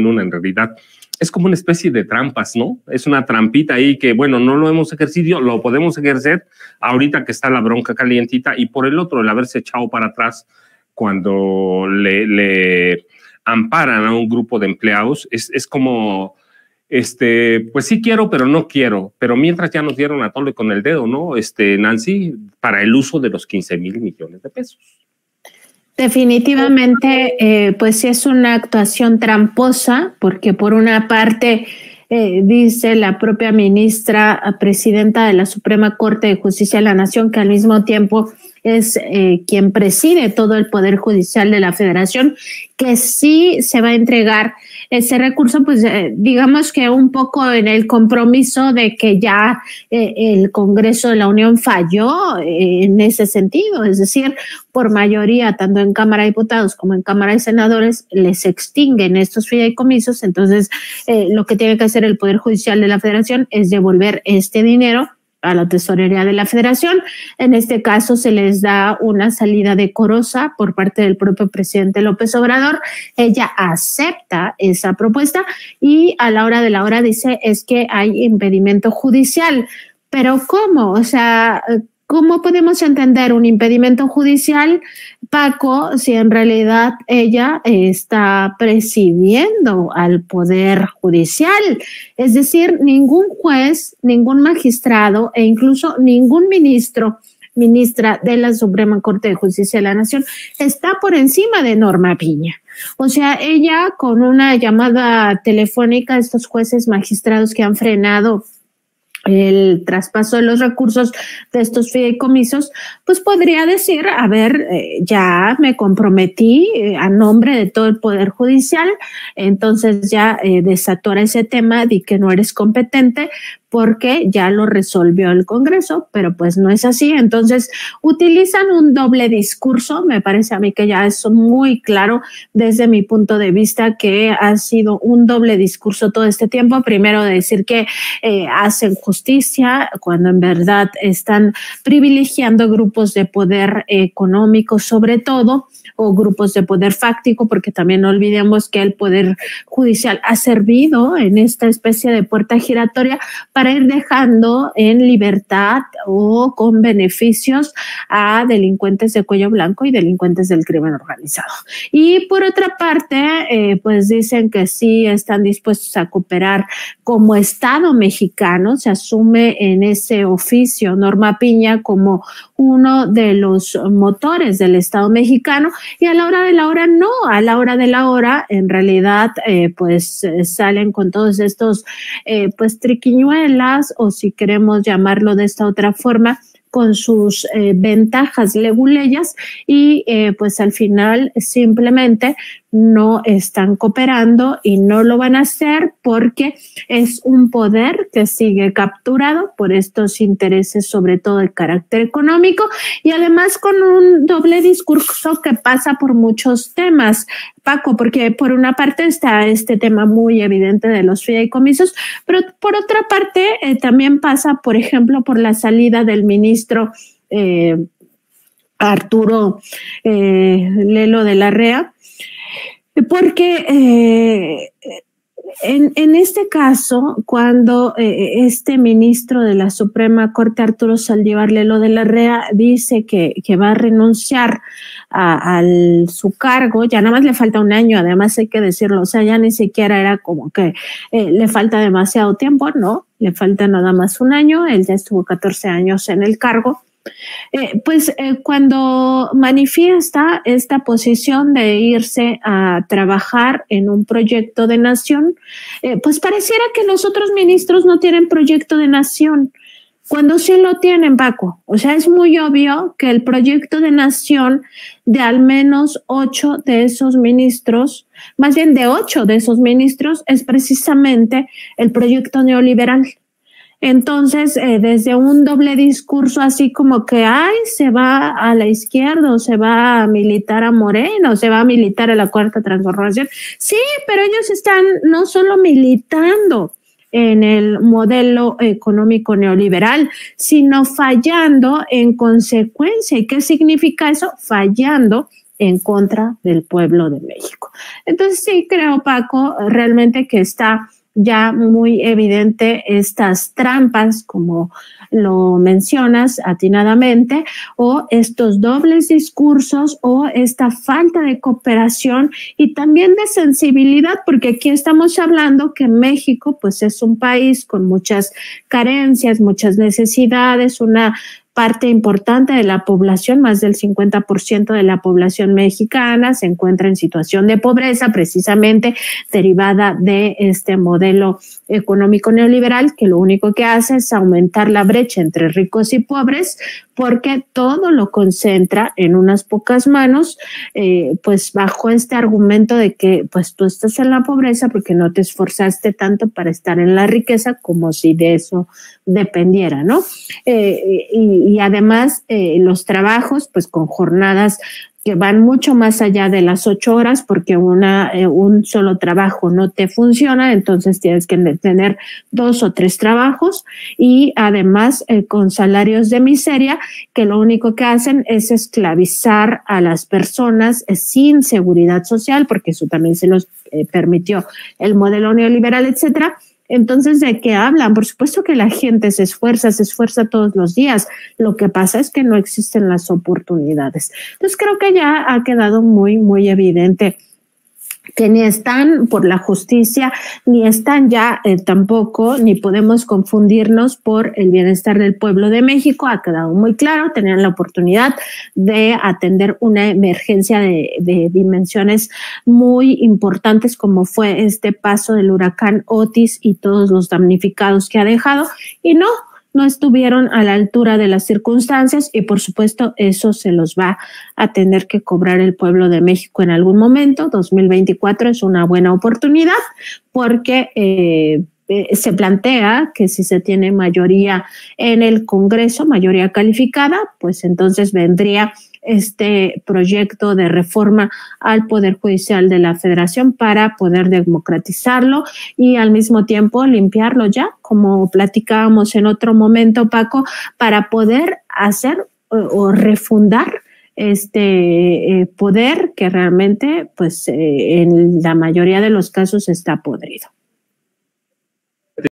en una en realidad. Es como una especie de trampas, ¿no? Es una trampita ahí que, bueno, no lo hemos ejercido, lo podemos ejercer ahorita que está la bronca calientita, y por el otro, el haberse echado para atrás cuando le amparan a un grupo de empleados, es como, pues sí quiero, pero no quiero, pero mientras ya nos dieron a tole con el dedo, ¿no? Nancy, para el uso de los 15,000 millones de pesos. Definitivamente, pues sí es una actuación tramposa, porque por una parte dice la propia ministra presidenta de la Suprema Corte de Justicia de la Nación, que al mismo tiempo es quien preside todo el Poder Judicial de la Federación, que sí se va a entregar ese recurso, pues digamos que un poco en el compromiso de que ya el Congreso de la Unión falló en ese sentido, es decir, por mayoría, tanto en Cámara de Diputados como en Cámara de Senadores, les extinguen estos fideicomisos. Entonces, lo que tiene que hacer el Poder Judicial de la Federación es devolver este dinero a la tesorería de la Federación. En este caso se les da una salida decorosa por parte del propio presidente López Obrador. Ella acepta esa propuesta y a la hora de la hora dice es que hay impedimento judicial. Pero ¿cómo? O sea, ¿cómo podemos entender un impedimento judicial, Paco, si en realidad ella está presidiendo al Poder Judicial? Es decir, ningún juez, ningún magistrado e incluso ningún ministra de la Suprema Corte de Justicia de la Nación está por encima de Norma Piña. O sea, ella con una llamada telefónica a estos jueces magistrados que han frenado el traspaso de los recursos de estos fideicomisos, pues podría decir, a ver, ya me comprometí a nombre de todo el Poder Judicial, entonces ya desatora ese tema, di que no eres competente porque ya lo resolvió el Congreso, pero pues no es así. Entonces utilizan un doble discurso, me parece a mí que ya es muy claro desde mi punto de vista que ha sido un doble discurso todo este tiempo. Primero decir que hacen justicia cuando en verdad están privilegiando grupos de poder económico sobre todo, o grupos de poder fáctico, porque también no olvidemos que el Poder Judicial ha servido en esta especie de puerta giratoria para ir dejando en libertad o con beneficios a delincuentes de cuello blanco y delincuentes del crimen organizado. Y por otra parte, pues dicen que sí están dispuestos a cooperar como Estado mexicano. Se asume en ese oficio Norma Piña como uno de los motores del Estado mexicano, y a la hora de la hora no, a la hora de la hora en realidad pues salen con todos estos pues triquiñuelas, o si queremos llamarlo de esta otra forma, con sus ventajas leguleyas, y pues al final simplemente no están cooperando y no lo van a hacer porque es un poder que sigue capturado por estos intereses, sobre todo de carácter económico, y además con un doble discurso que pasa por muchos temas, Paco, porque por una parte está este tema muy evidente de los fideicomisos, pero por otra parte también pasa, por ejemplo, por la salida del ministro Arturo Lelo de la Rea, porque en este caso, cuando este ministro de la Suprema Corte, Arturo Saldívar Lelo de la Rea, dice que va a renunciar a su cargo, ya nada más le falta un año, además hay que decirlo, o sea, ya ni siquiera era como que le falta demasiado tiempo, no, le falta nada más un año, él ya estuvo 14 años en el cargo. Cuando manifiesta esta posición de irse a trabajar en un proyecto de nación, pues pareciera que los otros ministros no tienen proyecto de nación, cuando sí lo tienen, Paco. O sea, es muy obvio que el proyecto de nación de al menos 8 de esos ministros, más bien de 8 de esos ministros, es precisamente el proyecto neoliberal. Entonces, desde un doble discurso así como que, ay, se va a la izquierda, o se va a militar a Morena, o se va a militar a la Cuarta Transformación. Sí, pero ellos están no solo militando en el modelo económico neoliberal, sino fallando en consecuencia. ¿Y qué significa eso? Fallando en contra del pueblo de México. Entonces sí creo, Paco, realmente que está ya muy evidente estas trampas, como lo mencionas atinadamente, o estos dobles discursos o esta falta de cooperación y también de sensibilidad, porque aquí estamos hablando que México pues es un país con muchas carencias, muchas necesidades, una parte importante de la población, más del 50% de la población mexicana se encuentra en situación de pobreza, precisamente derivada de este modelo económico neoliberal, que lo único que hace es aumentar la brecha entre ricos y pobres, porque todo lo concentra en unas pocas manos, pues bajo este argumento de que pues tú estás en la pobreza porque no te esforzaste tanto para estar en la riqueza, como si de eso dependiera, ¿no? Y además los trabajos, pues con jornadas que van mucho más allá de las 8 horas, porque un solo trabajo no te funciona, entonces tienes que tener 2 o 3 trabajos, y además con salarios de miseria que lo único que hacen es esclavizar a las personas sin seguridad social, porque eso también se los permitió el modelo neoliberal, etcétera. Entonces, ¿de qué hablan? Por supuesto que la gente se esfuerza todos los días. Lo que pasa es que no existen las oportunidades. Entonces, creo que ya ha quedado muy, muy evidente que ni están por la justicia, ni están ya tampoco, ni podemos confundirnos por el bienestar del pueblo de México. Ha quedado muy claro, tenían la oportunidad de atender una emergencia de dimensiones muy importantes, como fue este paso del huracán Otis y todos los damnificados que ha dejado, y no estuvieron a la altura de las circunstancias, y por supuesto eso se los va a tener que cobrar el pueblo de México en algún momento. 2024 es una buena oportunidad porque se plantea que si se tiene mayoría en el Congreso, mayoría calificada, pues entonces vendría este proyecto de reforma al Poder Judicial de la Federación para poder democratizarlo y al mismo tiempo limpiarlo ya, como platicábamos en otro momento, Paco, para poder hacer o refundar este poder que realmente, pues, en la mayoría de los casos está podrido.